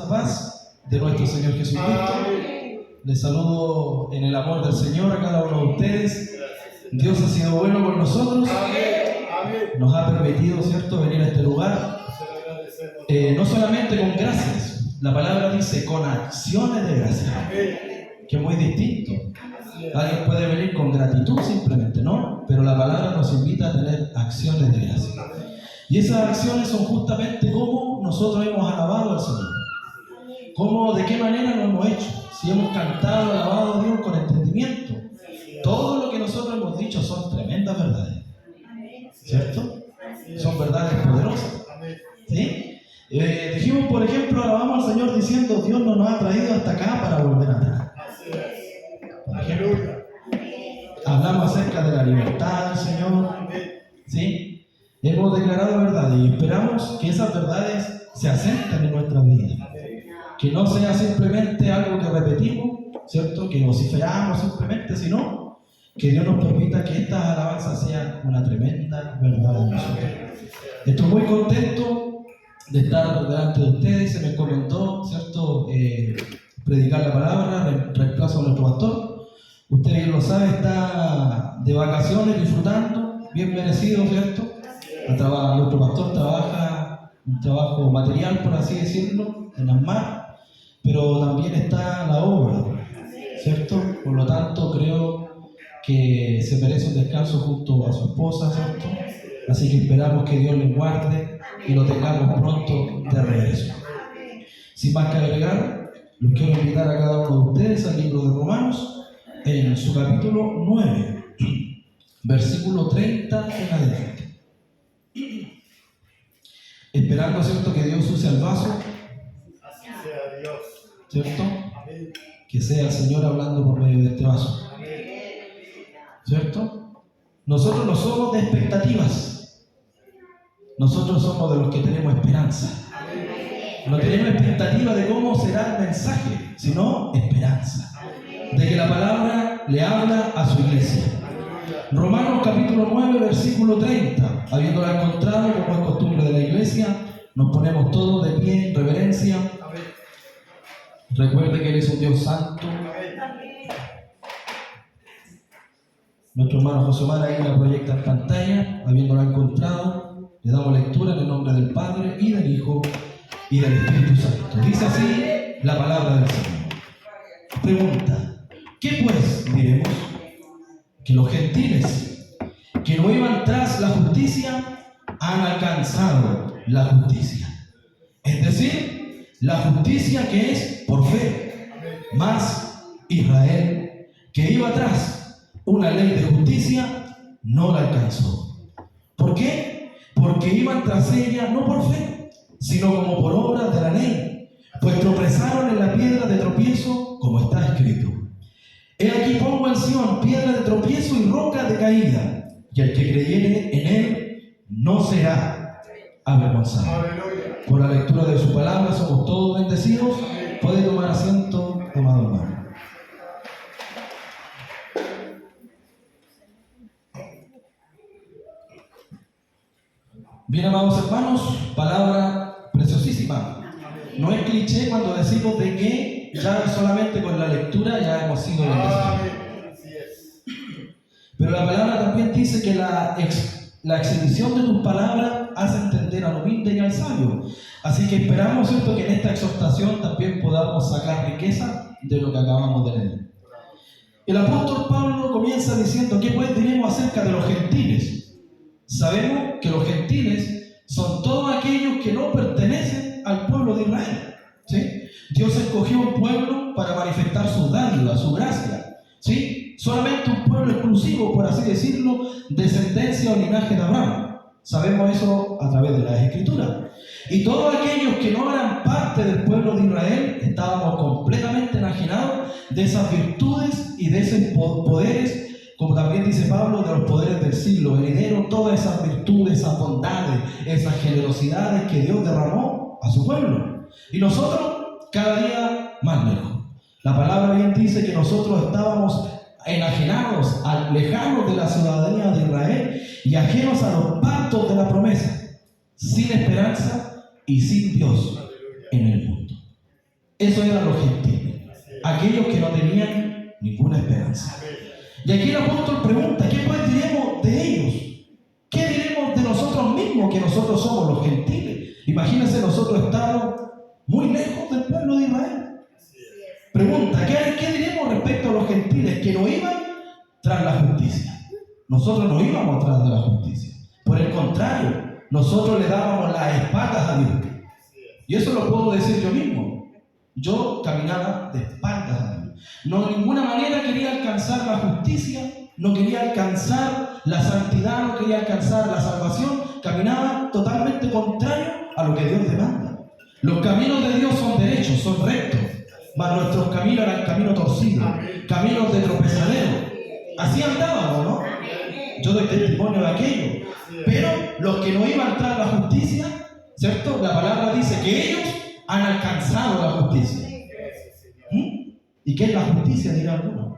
la paz de nuestro Señor Jesucristo. Les saludo en el amor del Señor a cada uno de ustedes. Dios ha sido bueno con nosotros. Nos ha permitido, ¿cierto?, venir a este lugar. No solamente con gracias. La palabra dice con acciones de gracias, que es muy distinto. Alguien puede venir con gratitud simplemente, ¿no? Pero la palabra nos invita a tener acciones de gracias. Y esas acciones son justamente cómo nosotros hemos alabado al Señor. Cómo, de qué manera lo hemos hecho. Si hemos cantado, alabado a Dios con entendimiento. Todo lo que nosotros hemos dicho son tremendas verdades. ¿Cierto? Son verdades poderosas. ¿Sí? Dijimos, por ejemplo, alabamos al Señor diciendo: Dios no nos ha traído hasta acá para volver atrás. Por ejemplo, hablamos acerca de la libertad del Señor. ¿Sí? Hemos declarado verdades y esperamos que esas verdades se asenten en nuestra vida. Que no sea simplemente algo que repetimos, ¿cierto? Que vociferamos simplemente, sino que Dios nos permita que estas alabanzas sean una tremenda verdad de nosotros. Estoy muy contento de estar delante de ustedes. Se me encomendó, ¿cierto?, predicar la palabra en reemplazo a nuestro pastor. Usted bien lo sabe, está de vacaciones, disfrutando, bien merecido, ¿cierto? Nuestro pastor trabaja un trabajo material, por así decirlo, en las manos, pero también está la obra, ¿cierto? Por lo tanto, creo que se merece un descanso junto a su esposa, ¿cierto? Así que esperamos que Dios le guarde y lo tengamos pronto de regreso. Sin más que agregar, los quiero invitar a cada uno de ustedes al libro de Romanos, en su capítulo 9, versículo 30 en adelante. Esperando, ¿cierto?, que Dios use el vaso. Así sea Dios. ¿Cierto? Que sea el Señor hablando por medio de este vaso. ¿Cierto? Nosotros no somos de expectativas. Nosotros somos de los que tenemos esperanza. No tenemos expectativa de cómo será el mensaje, sino esperanza. De que la palabra le habla a su iglesia. Romanos capítulo 9, versículo 30. Habiéndola encontrado, como es costumbre de la iglesia, nos ponemos todos de pie en reverencia. Recuerde que Él es un Dios santo. Nuestro hermano José Omar ahí la proyecta en pantalla. Habiéndola encontrado, le damos lectura en el nombre del Padre, y del Hijo, y del Espíritu Santo. Dice así la palabra del Señor. Pregunta: ¿qué pues diremos? Que los gentiles que no iban tras la justicia han alcanzado la justicia. Es decir, la justicia que es por fe. Mas Israel, que iba tras una ley de justicia, no la alcanzó. ¿Por qué? Porque iban tras ella no por fe, sino como por obra de la ley, pues tropezaron en la piedra de tropiezo, como está escrito: He aquí pongo en Sión piedra de tropiezo y roca de caída, y el que creyere en él no será avergonzado. Por la lectura de su palabra somos todos bendecidos. Puede tomar asiento, amado hermano. Bien, amados hermanos, palabra preciosísima. No es cliché cuando decimos de que ya solamente con la lectura ya hemos sido bendecidos. Pero la palabra también dice que la exhibición de tus palabras hace entender al humilde y al sabio. Así que esperamos, ¿cierto?, que en esta exhortación también podamos sacar riqueza de lo que acabamos de leer. El apóstol Pablo comienza diciendo: ¿qué pues diremos acerca de los gentiles? Sabemos que los gentiles son todos aquellos que no pertenecen al pueblo de Israel. ¿Sí? Dios escogió un pueblo para manifestar su dádiva, su gracia. ¿Sí? Solamente un pueblo exclusivo, por así decirlo, descendencia o linaje de Abraham. Sabemos eso a través de las Escrituras. Y todos aquellos que no eran parte del pueblo de Israel estábamos completamente enajenados de esas virtudes y de esos poderes, como también dice Pablo, de los poderes del siglo venidero, todas esas virtudes, esas bondades, esas generosidades que Dios derramó a su pueblo. Y nosotros cada día más lejos. La palabra bien dice que nosotros estábamos enajenados, lejanos de la ciudadanía de Israel y ajenos a los pactos de la promesa, sin esperanza y sin Dios en el mundo. Esos eran los gentiles, aquellos que no tenían ninguna esperanza. Y aquí el apóstol pregunta, ¿qué pues diremos de ellos? ¿Qué diremos de nosotros mismos, que nosotros somos los gentiles? Imagínense nosotros estamos muy lejos del pueblo de Israel. Pregunta, ¿qué diremos respecto a los gentiles que no iban tras la justicia? Nosotros no íbamos tras de la justicia. Por el contrario, nosotros le dábamos las espaldas a Dios. Y eso lo puedo decir yo mismo. Yo caminaba de espaldas a Dios. No de ninguna manera quería alcanzar la justicia, no quería alcanzar la santidad, no quería alcanzar la salvación. Caminaba totalmente contrario a lo que Dios demanda. Los caminos de Dios son derechos, son rectos, mas nuestros caminos eran caminos torcidos, caminos de tropezadero. Así andábamos, ¿no? Yo doy testimonio de aquello. Pero los que no iban tras la justicia, ¿cierto? La palabra dice que ellos han alcanzado la justicia. ¿Y qué es la justicia? Dirá alguno.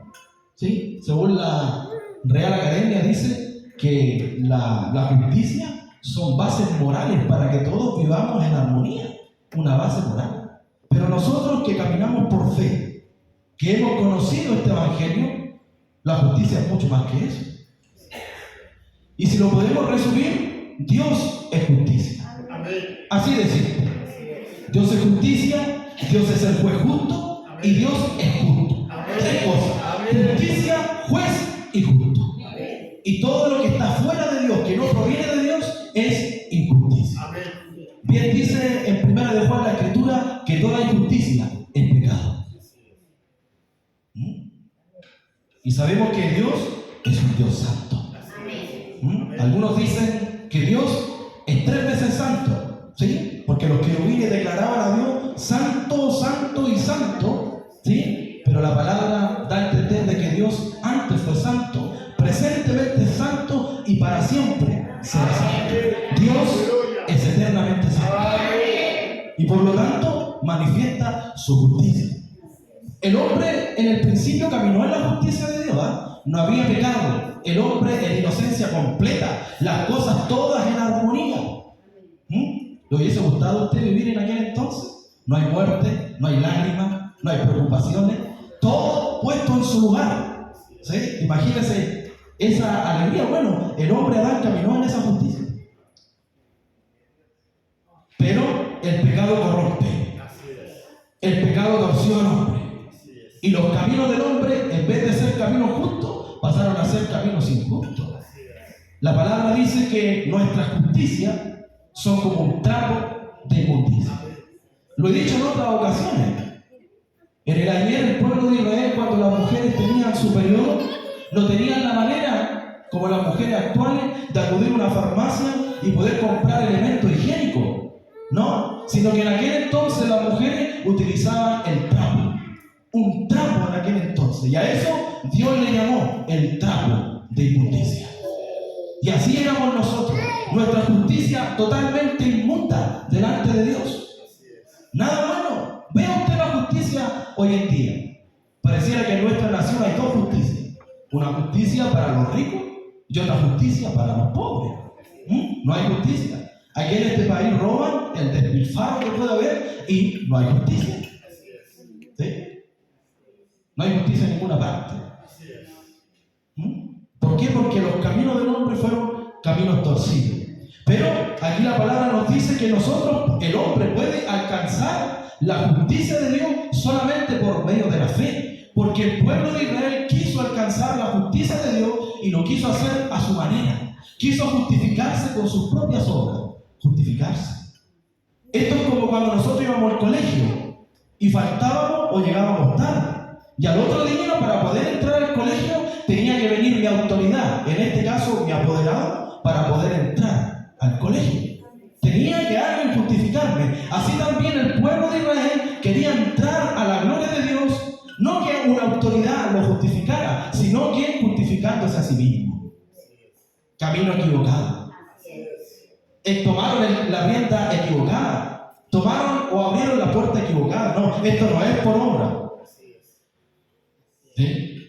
¿Sí? Según la Real Academia dice que la justicia son bases morales para que todos vivamos en armonía. Una base moral. Pero nosotros que caminamos por fe, que hemos conocido este evangelio, la justicia es mucho más que eso. Y si lo podemos resumir, Dios es justicia. Así de simple. Dios es justicia, Dios es el juez justo y Dios es justo. Tres cosas: justicia, juez y justo. Y todo lo que está fuera de Dios, que no proviene de Dios, es injusticia. Bien dice en 1 de Juan la Escritura que toda injusticia es pecado. Y sabemos que Dios es un Dios santo. Algunos dicen que Dios es 3 veces santo, ¿sí? Porque los querubines declaraban a Dios santo, santo y santo, ¿sí? Pero la palabra da a entender de que Dios antes fue santo, presentemente es santo y para siempre será santo. Dios es eternamente santo y por lo tanto manifiesta su justicia. El hombre en el principio caminó en la justicia de Dios, ¿eh? No había pecado, el hombre en inocencia completa, las cosas todas en armonía. ¿Le hubiese gustado a usted vivir en aquel entonces? No hay muerte, no hay lágrimas, no hay preocupaciones, todo puesto en su lugar, ¿sí? Imagínese esa alegría. Bueno, el hombre Adán caminó en esa justicia, pero el pecado corrompe, el pecado torció al hombre, y los caminos del hombre, en vez de ser caminos justos, pasaron a ser caminos injustos. La palabra dice que nuestras justicias son como un trapo de inmundicia. Lo he dicho en otras ocasiones. En el ayer, el pueblo de Israel, cuando las mujeres tenían su periodo, no tenían la manera, como las mujeres actuales, de acudir a una farmacia y poder comprar elementos higiénicos. No, sino que en aquel entonces las mujeres utilizaban el trapo. Un trapo en aquel entonces. Y a eso Dios le llamó el trapo de inmundicia. Y así éramos nosotros. Nuestra justicia totalmente inmunda delante de Dios. Nada bueno. Vea usted la justicia hoy en día. Pareciera que en nuestra nación hay dos justicias. Una justicia para los ricos y otra justicia para los pobres. No hay justicia. Aquí en este país roban el despilfarro que puede haber y no hay justicia. ¿Sí? No hay justicia en ninguna parte. ¿Por qué? Porque los caminos del hombre fueron caminos torcidos. Pero aquí la palabra nos dice que nosotros, el hombre, puede alcanzar la justicia de Dios solamente por medio de la fe. Porque el pueblo de Israel quiso alcanzar la justicia de Dios y lo quiso hacer a su manera. Quiso justificarse con sus propias obras. Justificarse. Esto es como cuando nosotros íbamos al colegio y faltábamos o llegábamos tarde. Y al otro día, para poder entrar al colegio, tenía que venir mi autoridad, en este caso mi apoderado, para poder entrar al colegio. Tenía que alguien justificarme. Así también el pueblo de Israel quería entrar a la gloria de Dios, no que una autoridad lo justificara, sino que justificándose a sí mismo. Camino equivocado. Tomaron la rienda equivocada. Tomaron o abrieron la puerta equivocada. No, esto no es por obra. ¿Sí?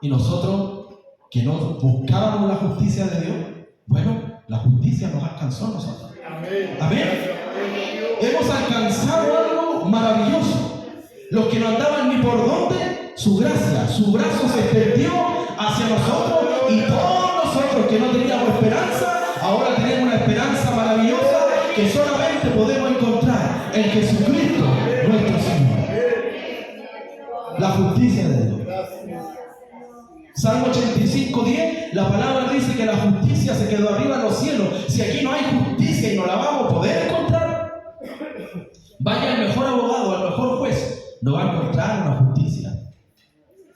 Y nosotros que no buscábamos la justicia de Dios, bueno, la justicia nos alcanzó a nosotros. Amén. Hemos alcanzado algo maravilloso. los que no andaban ni por dónde, su gracia, su brazo se extendió hacia nosotros y todos nosotros que no teníamos esperanza, ahora tenemos una esperanza maravillosa que solamente podemos encontrar en Jesucristo, nuestro Señor. La justicia de Dios. Salmo 85:10, la palabra dice que la justicia se quedó arriba en los cielos. Si aquí no hay justicia y no la vamos a poder encontrar, vaya al mejor abogado, al mejor juez, no va a encontrar una justicia.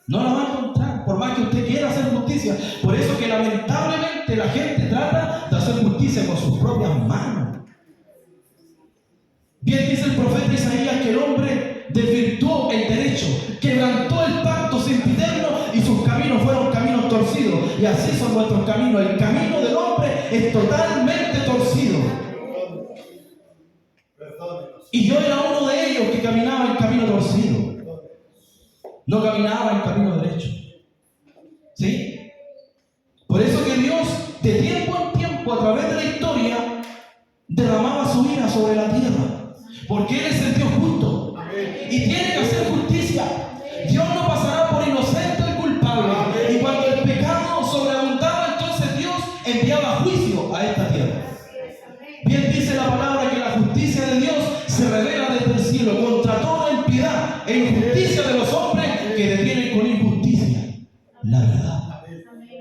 No la va a encontrar, por más que usted quiera hacer justicia. Por eso que lamentablemente la gente trata de hacer justicia con sus propias manos. Bien dice el profeta Isaías que el hombre desvirtuó el derecho, quebrantó el pacto sempiterno y sus caminos fueron caminos torcidos. Y así son nuestros caminos. El camino del hombre es totalmente torcido. Y yo era uno de ellos que caminaba en camino torcido. No caminaba en camino derecho. ¿Sí? Por eso que Dios, de tiempo en tiempo, a través de la historia, derramaba su ira sobre la tierra. Porque Él es el Dios justo. Y tiene que hacer justicia. Dios no pasará por inocente al culpable. Y cuando el pecado sobreabundaba, entonces Dios enviaba juicio a esta tierra. Bien dice la palabra que la justicia de Dios se revela desde el cielo contra toda impiedad e injusticia de los hombres que detienen con injusticia la verdad.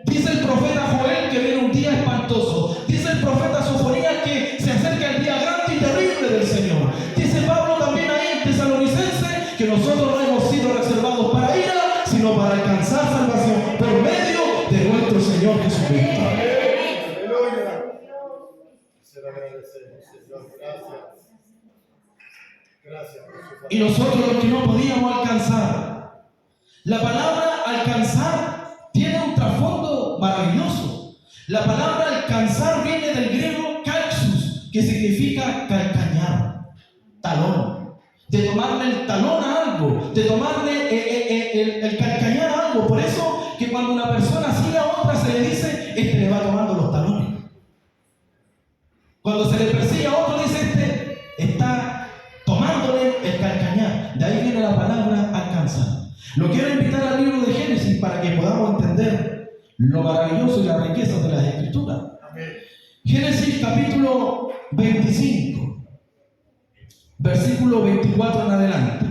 Dice el profeta Joel que viene un día espantoso. Dice el profeta Sofonías que se acerca el día grande y terrible del Señor. Dice Pablo también ahí en Tesalonicense que nosotros no hemos sido reservados para ira, sino para alcanzar salvación por medio de nuestro Señor Jesucristo. Y nosotros los que no podíamos alcanzar. La palabra alcanzar tiene un trasfondo maravilloso. La palabra alcanzar viene del griego kalxus, que significa calcañar, talón. De tomarle el talón a algo, de tomarle el calcañar a algo. Por eso que cuando una persona sigue a otra se le dice, este le va tomando los talones. Cuando se le persigue a otro dice, este está tomándole el calcañar. De ahí viene la palabra alcanzar. Lo quiero invitar al libro de Génesis para que podamos entender lo maravilloso y la riqueza de las Escrituras. Amén. Génesis capítulo 25, versículo 24 en adelante.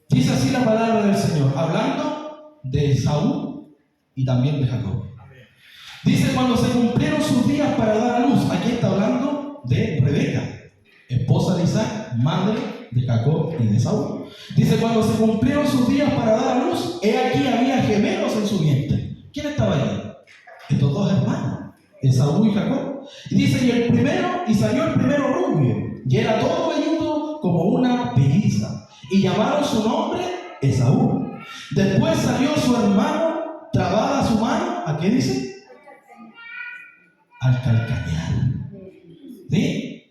Dice así la palabra del Señor, hablando de Esaú y también de Jacob. Amén. Dice, cuando se cumplieron sus días para dar a luz, aquí está hablando de Rebeca, esposa de Isaac, madre de Jacob y de Esaú. Dice, cuando se cumplieron sus días para dar a luz, he aquí había gemelos en su vientre. ¿Quién estaba ahí? Estos dos hermanos, Esaú y Jacob. Y dice, y salió el primero rubio, y era todo velludo como una pelliza, y llamaron su nombre Esaú. Después salió su hermano, trabada su mano, ¿a qué dice? Al calcañar. ¿Sí?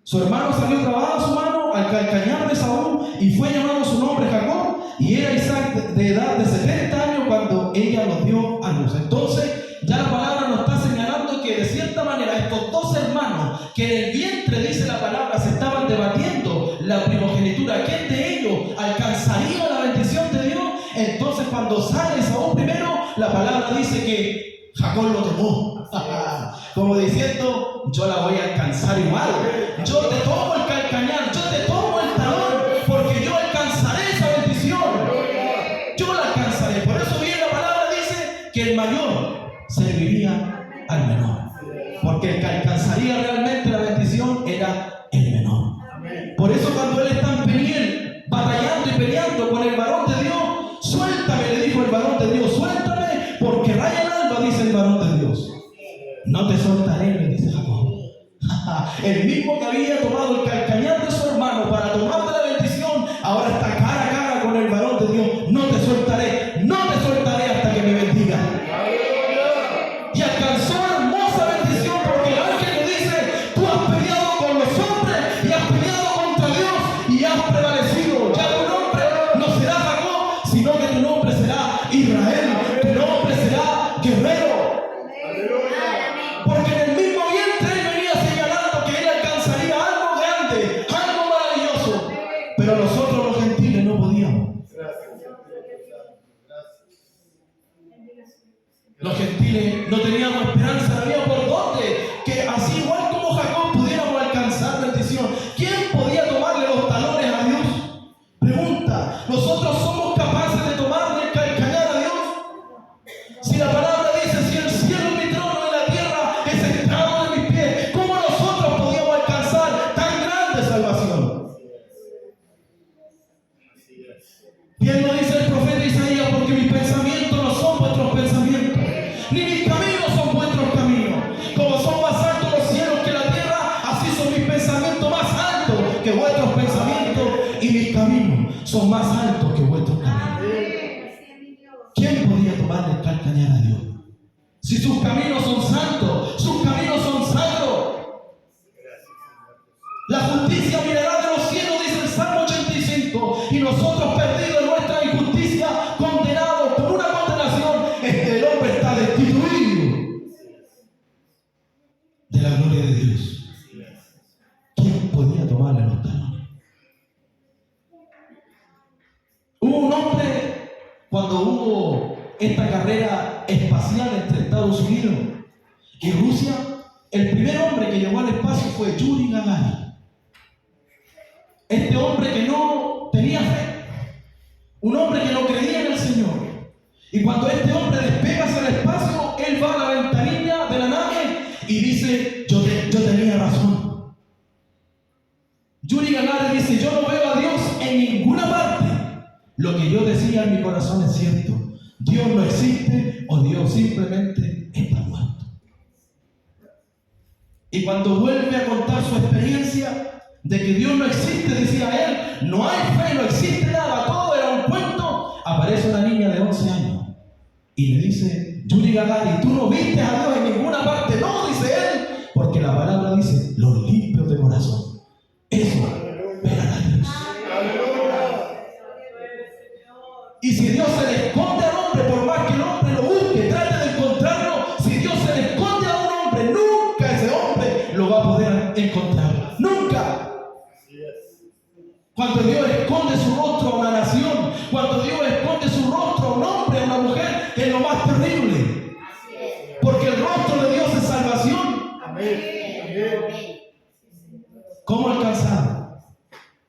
Su hermano salió trabada su mano al calcañar de Esaú y fue llamado su nombre Jacob, y era Isaac de edad de 70 años cuando ella lo dio a luz. Entonces ya la palabra nos está señalando que de cierta manera estos dos hermanos que en el vientre, dice la palabra, se estaban debatiendo la primogenitura, ¿quién de ellos alcanzaría la bendición de Dios? Entonces cuando sale Esaú primero, la palabra dice que Jacob lo tomó como diciendo, yo la voy a alcanzar igual, yo te tomo el calcañar, yo te tomo el talón, porque yo alcanzaré esa bendición, yo la alcanzaré. Por eso bien la palabra dice que el mayor serviría al menor, porque el que alcanzaría realmente la bendición era el menor. Por eso cuando él está en Peniel batallando y peleando con el varón de Dios, suéltame, le dijo el varón de Dios, suéltame, porque raya el alba, dice el varón de Dios. No te soltaré, le dice Jacob. El mismo que había tomado el calcañar de su hermano para tomar de la bendición, ahora está cara a cara con el varón de Dios. No te soltaré hasta que me bendiga. Y alcanzó hermosa bendición, porque el ángel le dice, tú has peleado con los hombres y has peleado contra Dios y has prevalecido. Ya tu nombre no será Jacob, sino que tu nombre será Israel. Tu nombre será guerrero. Porque en el mismo vientre él venía señalando que él alcanzaría algo grande. Los gentiles no teníamos esperanza, no había por dónde, que así igual como Jacob pudiéramos alcanzar bendición. ¿Quién podía tomarle los talones a Dios? Pregunta, ¿nosotros somos capaces de tomarle el calcañar a Dios? Si la palabra dice, si el cielo es mi trono y la tierra es estrado de mis pies, ¿cómo nosotros podíamos alcanzar tan grande salvación? Bien lo dice el profeta Isaías, porque mis pensamientos no son vuestros pensamientos, ni mis caminos son vuestros caminos. Como son más altos los cielos que la tierra, así son mis pensamientos más altos que vuestros pensamientos, y mis caminos son más altos que vuestros caminos. ¿Quién podía tomarle el calcañar a Dios? Si sus caminos son santos, sus caminos son sagros. La justicia mirará de los cielos, dice el Salmo 85, y nosotros perdidos en nuestra injusticia, condenados por una condenación, el hombre está destituido de la gloria de Dios. ¿Quién podía tomarle los talones? Hubo un hombre, cuando hubo esta carrera espacial entre Estados Unidos y Rusia, el primer hombre que llegó al espacio fue Yuri Gagarin. Este hombre que no tenía fe, un hombre que no creía en el Señor. Y cuando este hombre despega hacia el espacio, él va a la ventanilla de la nave y dice, yo tenía razón. Yuri Gagarin dice, yo no veo a Dios en ninguna parte. Lo que yo decía en mi corazón es cierto. Dios no existe o Dios simplemente está muerto. Y cuando vuelve a contar su experiencia de que Dios no existe, decía él, no hay fe, no existe nada, todo era un cuento, aparece una niña de 11 años y le dice, Yuri Gagarin, ¿tú no viste a Dios en ninguna parte? No, dice él, porque la palabra dice, los limpios de corazón, eso verán a Dios. Y si Dios se le esconde al hombre, por más que el hombre lo busque, trate de encontrarlo, si Dios se le esconde a un hombre, nunca ese hombre lo va a poder encontrar. ¡Nunca! Cuando Dios esconde su rostro a una nación, cuando Dios esconde su rostro a un hombre, a una mujer, es lo más terrible. Porque el rostro de Dios es salvación. ¿Cómo alcanzar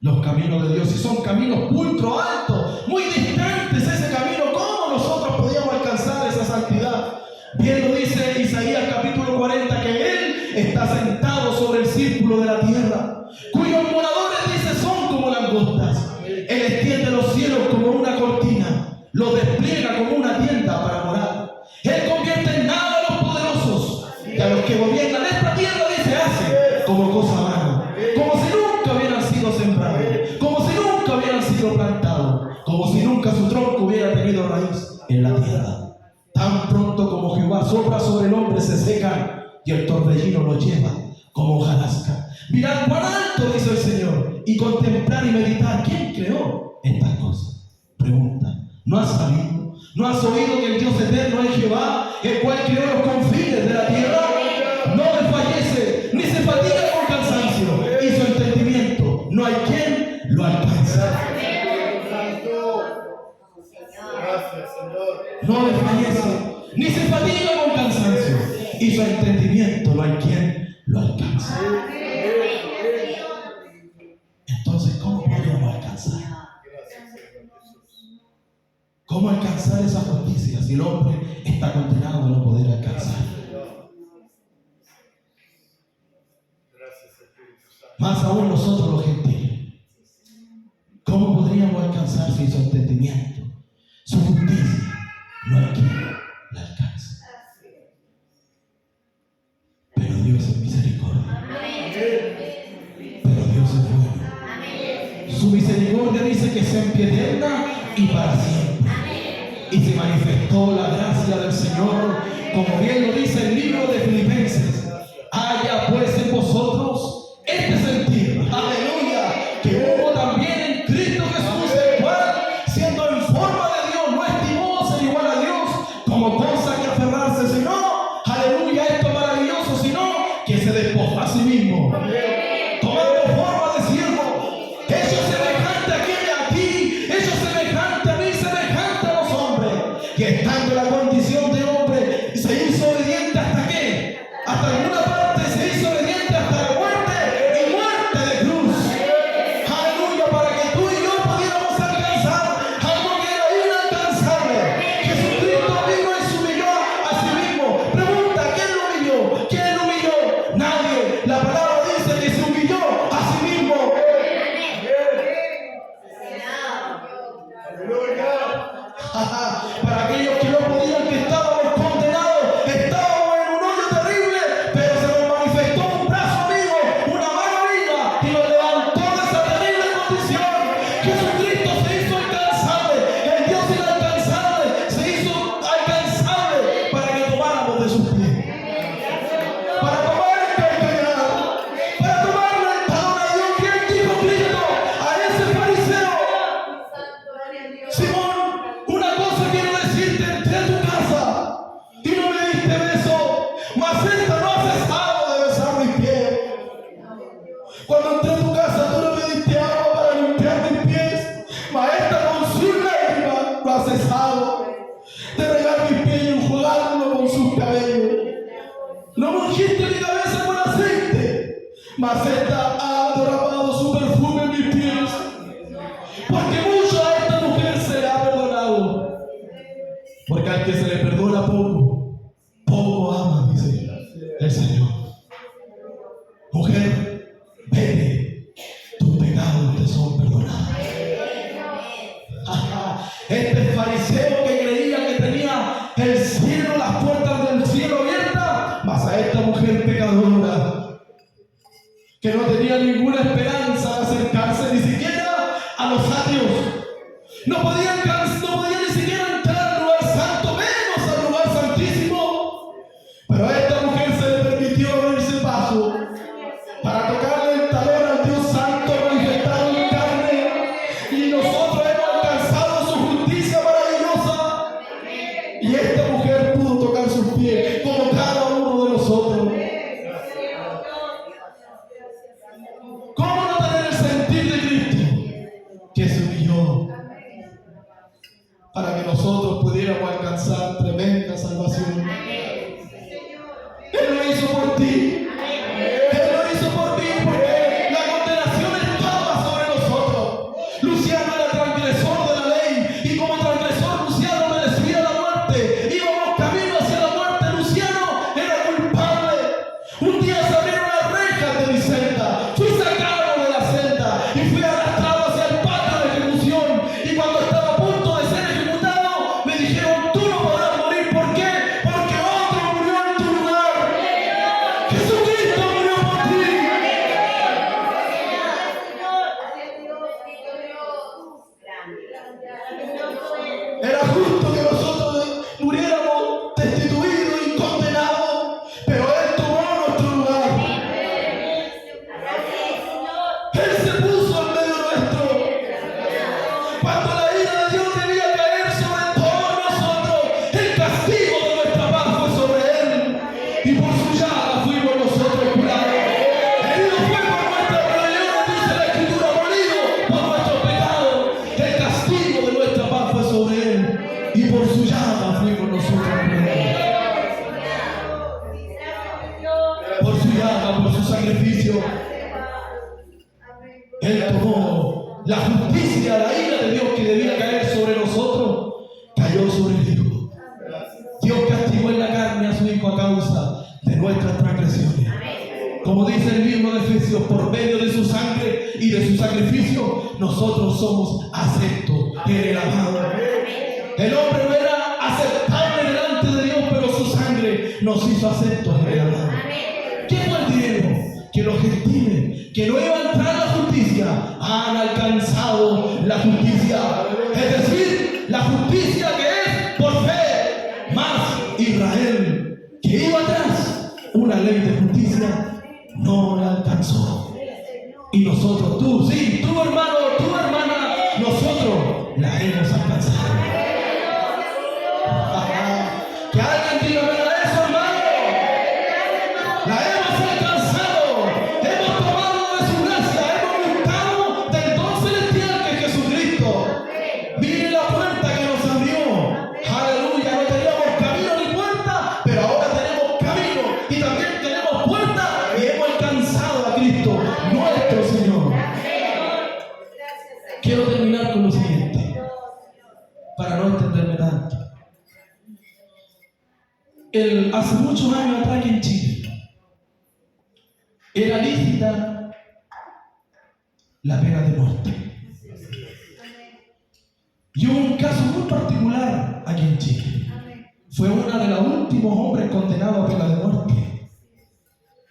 los caminos de Dios? Si son caminos pulcros, altos, muy distantes ese camino, ¿cómo nosotros podíamos alcanzar esa santidad? Bien lo dice Isaías capítulo 40, que Él está sentado sobre el círculo de la tierra, cuyos moradores, dice, son como langostas. Él extiende los cielos como una cortina, los despliega como una tienda para morar. Él convierte en nada a los poderosos, y a los que gobiernan esta tierra, dice, hace como cosa vana, como si nunca hubieran sido sembrados, como si nunca hubieran sido plantados, como si nunca su tronco hubiera tenido raíz en la tierra. Tan pronto como Jehová sopla sobre el hombre, se secan, y el torbellino lo lleva como hojarasca. Mirad cuán alto, dice el Señor, y contemplar y meditar. ¿Quién creó estas cosas? Pregunta, ¿no has sabido? ¿No has oído que el Dios eterno es Jehová, el cual creó los confines de la tierra? No desfallece, ni se fatiga con cansancio, y su entendimiento no hay quien lo alcance. No desfallece, ni se fatiga con cansancio, y su entendimiento no hay quien lo alcance. Entonces, ¿cómo podríamos alcanzar? ¿Cómo alcanzar esa justicia si el hombre está condenado a no poder alcanzar? Más aún nosotros los gentiles, ¿cómo podríamos alcanzar si su entendimiento, su justicia, no hay quien la alcance? Pero Dios es misericordia. Pero Dios es bueno. Su misericordia dice que es sempiterna y para siempre. Y se manifestó la gracia del Señor, como bien lo dice el libro de Filipenses. Haya pues en vosotros este sentir, aleluya, que hubo también en Cristo Jesús, el cual, siendo en forma de Dios, no estimó ser igual a Dios como cosa que aferrarse, sino, aleluya, esto maravilloso, sino que se despojó a sí mismo, tomando forma de siervo, hecho semejante a ti, hecho semejante a mí, semejante a los hombres, que estando en la condición de hombre, Jesucristo se hizo alcanzable. El Dios inalcanzable se hizo alcanzable para que tomáramos de sus pies. Para tomar el calcañar, para tomarle el talón a Dios. ¿Quién dijo Cristo a ese fariseo? Simón, una cosa quiero decirte, entré a tu casa y no me diste beso, mas esta no ha cesado de besar mis pies. Cuando entré a tu casa tú no me diste agua para limpiar mis pies, mas esta con sus lágrimas no ha cesado de regar mis pies y enjugarlo con sus cabellos. No me ungiste mi cabeza con aceite, mas esta ha derramado su perfume en mis pies. Porque mucho a esta mujer se le ha perdonado. Porque al que se le perdona poco, poco ama, dice el Señor. Mujer, vete, tus pecados te son perdonados. Este fariseo que creía que tenía el cielo, las puertas del cielo abiertas, mas a esta mujer pecadora que no tenía ninguna esperanza de acercarse ni siquiera a los atrios, no podía ni siquiera entrar al lugar santo, menos al lugar santísimo, pero a esta mujer se le permitió abrirse paso para tocarle el talón al Dios santo manifestado en carne, y nosotros hemos alcanzado su justicia maravillosa, y esta mujer pudo tocar sus pies como cada uno de nosotros. ¿Cómo no tener el sentir de Cristo que se humilló para que nosotros pudiéramos alcanzar tremenda salvación? Él lo hizo por ti. Él lo hizo por ti porque la condenación estaba sobre nosotros. Luciano era transgresor de la ley y como transgresor Luciano merecía la muerte. Íbamos camino hacia la muerte. Luciano era culpable. Un día se abrieron las rejas de mi celda. Fui sacado de la celda y fui arrastrado hacia el patio de ejecución. Y cuando estaba a punto de ser ejecutado, me dijeron: tú no podrás morir. ¿Por qué? Porque otro murió en tu lugar. Jesucristo murió por ti. Era justo que nosotros muriéramos destituidos y condenados, pero Él tomó nuestro lugar. Él se puso en medio nuestro. Cuando la ira de Dios debía caer sobre todos nosotros, el castigo de nuestra paz fue sobre Él, y por su llaga fuimos nosotros curados. Herido fue por nuestras rebeliones, dice la Escritura, molido por nuestros pecados. El castigo de nuestra paz fue sobre Él, y por su llaga fuimos nosotros curados. Por su llaga, por su sacrificio, Él tomó la justicia, la ira de Dios que debía caer sobre nosotros, cayó sobre el Hijo. Dios castigó en la carne a su Hijo a causa de nuestras transgresiones. Como dice el libro de Efesios, por medio de su sangre y de su sacrificio, nosotros somos aceptos en el amado. El hombre no era aceptable delante de Dios, pero su sangre nos hizo aceptos en el amado. ¿Qué fue el dinero? Que los gentiles que no iban a entrar a la justicia han alcanzado la justicia. Es decir, la justicia que es por fe. Más Israel, que iba atrás, una ley de justicia, no la alcanzó. Y nosotros, tú, sí, tú hermano, tu hermana, nosotros la hemos alcanzado. Que alguien diga verdad eso, hermano. La hemos alcanzado. Hemos tomado de su gracia. Hemos buscado del don celestial que es Jesucristo. Mire la puerta que nos abrió. Aleluya. No teníamos camino ni puerta, pero ahora tenemos camino y también tenemos puerta y hemos alcanzado a Cristo, nuestro Señor. Quiero terminar con lo siguiente, para no extenderme tanto. Hace muchos años atrás aquí en Chile era lícita la pena de muerte. Y hubo un caso muy particular aquí en Chile. Fue uno de los últimos hombres condenados a pena de muerte,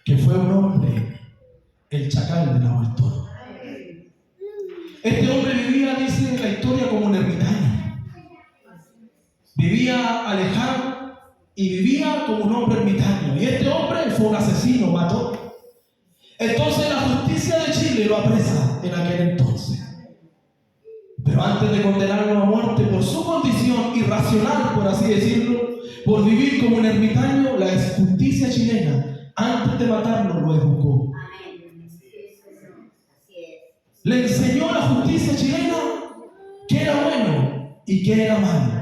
que fue un hombre, el Chacal de Nahuel Toro. Este hombre vivía, dice vivía alejado y vivía como un hombre ermitaño. Y este hombre fue un asesino, mató. Entonces la justicia de Chile lo apresa en aquel entonces. Pero antes de condenarlo a muerte por su condición irracional, por así decirlo, por vivir como un ermitaño, la justicia chilena, antes de matarlo, lo educó. Le enseñó a la justicia chilena qué era bueno y qué era malo,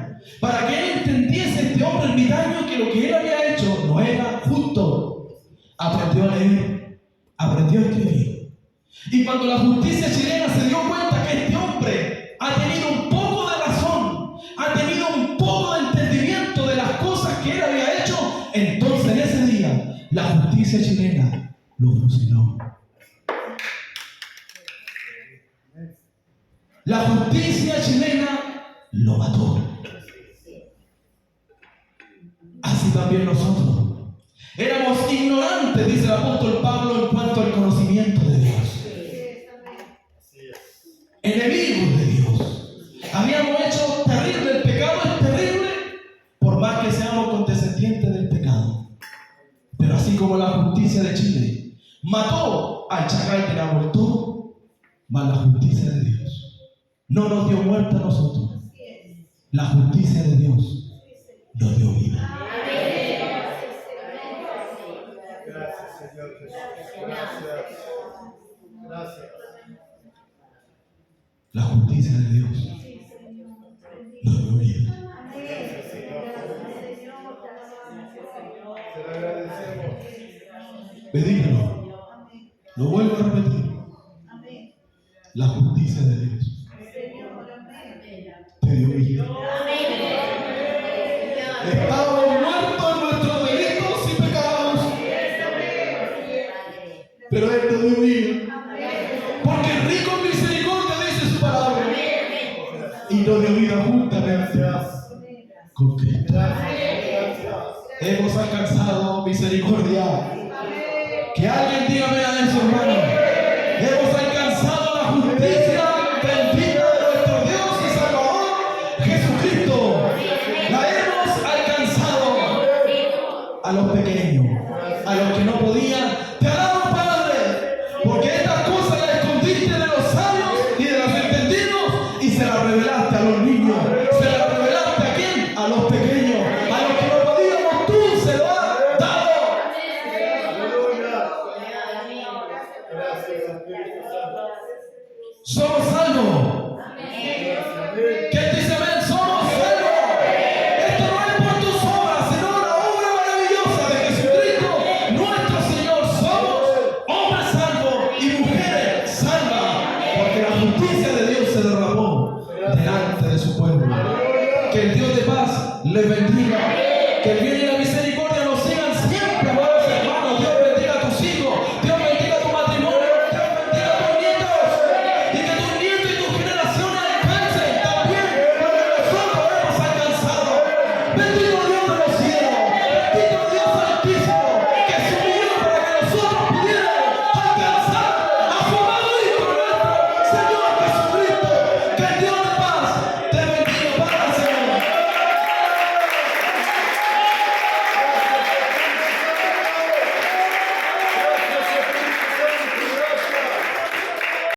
para que él entendiese, este hombre ermitaño, que lo que él había hecho no era justo. Aprendió a leer, aprendió a escribir. Y cuando la justicia chilena se dio cuenta que este hombre ha tenido un poco de razón, ha tenido un poco de entendimiento de las cosas que él había hecho, entonces en ese día la justicia chilena lo fusiló. La justicia chilena lo mató. Así también nosotros éramos ignorantes, dice el apóstol Pablo, en cuanto al conocimiento de Dios. Enemigos de Dios. Habíamos hecho terrible, el pecado es terrible, por más que seamos condescendientes del pecado. Pero así como la justicia de Chile mató al chacal que la abortó, más la justicia de Dios no nos dio muerte a nosotros. La justicia de Dios nos dio vida. Gracias, Señor Jesús. Gracias. La justicia de Dios nos dio vida. Te lo agradecemos. Pedígalo. Lo vuelvo a repetir. La justicia de Dios te dio vida. Estábamos muertos en nuestros delitos y pecados, pero Él te dio vida. Porque rico en misericordia, dice su palabra, y nos dio vida juntamente con Cristo. Hemos alcanzado misericordia. Que alguien diga amén a eso, hermano. Hemos alcanzado la justicia bendita de nuestro Dios y Salvador Jesucristo. La hemos alcanzado. A los pequeños, a los que no podían, te alabo, Padre, porque estas cosas las escondiste de los sabios y de los entendidos y se las revelaste a los niños. Se las revelaste ¿a quién? A los pequeños, a los que no podíamos, tú se lo has dado. Somos salvos. ¿Quién dice amén? Somos salvos. Esto no es por tus obras, sino la obra maravillosa de Jesucristo, nuestro Señor. Somos hombres salvos y mujeres salvas, porque la justicia de Dios se derramó delante de su pueblo. Que el Dios de paz les bendiga. Que el bien y la misericordia